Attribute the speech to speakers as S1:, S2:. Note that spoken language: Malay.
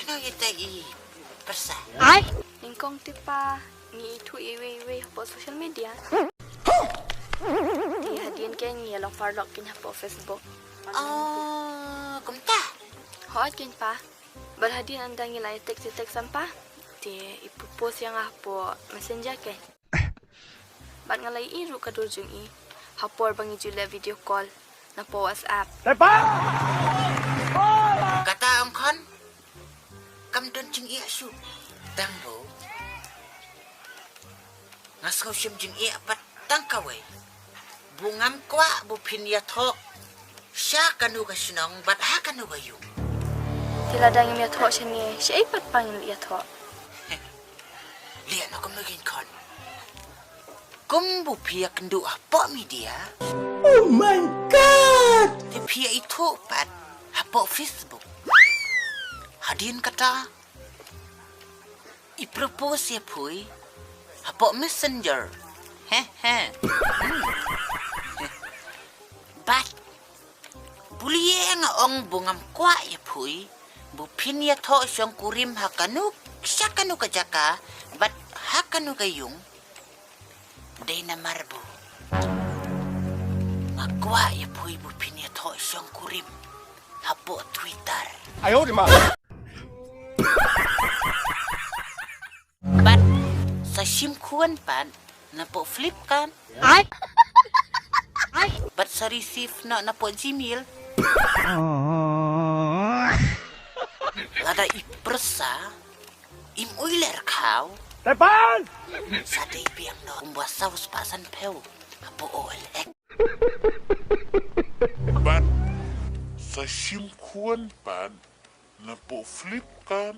S1: Cina kita persa.
S2: Lingkong tipa ni itu iwe hapoh social media. Di hadian ken ni long farlok kin hapoh Facebook.
S1: Kumta.
S2: Hot kin pa. Berhadian anda ngilai teks sampah. Di ipupos yang hapoh messenger ken. Bat ngalai iru kadurjung hapoh bangi jula video call napoh WhatsApp.
S1: Kata ang khun. Kam don jing su. Tang bo. Ngasau Shim jing pat tang kawai. Bungam kwa bu pin ya thok. Sya kanu ka sinong bat ha kanu ka yung.
S2: Tila dangim ya thok sini, siya ipat pangil ya thok.
S1: Lihat nak magin khun. Kum bu pia kendu hapoh media.
S3: Oh my god.
S1: Te pia itu pat hapoh Facebook. Hadian kata i-propose ya pui hapoh messenger. But buliye nga ong bungam kwa ya pui bupin ya tho syong kurim hakanu syakanu kajaka but hakanu kayung day na marbo magwa ya pui bupin ya tho syong kurim hapoh Twitter.
S3: Ayo di ma.
S1: But sa Shim khun pan napoh Flipcart. But sa receive napoh Gmail. Lada ipersa imuiler kau.
S3: Depan!
S1: Sa day biang no umbuas saus pasan peu hapoh OLX.
S4: But sa Shim khun pan napoh Flipcart.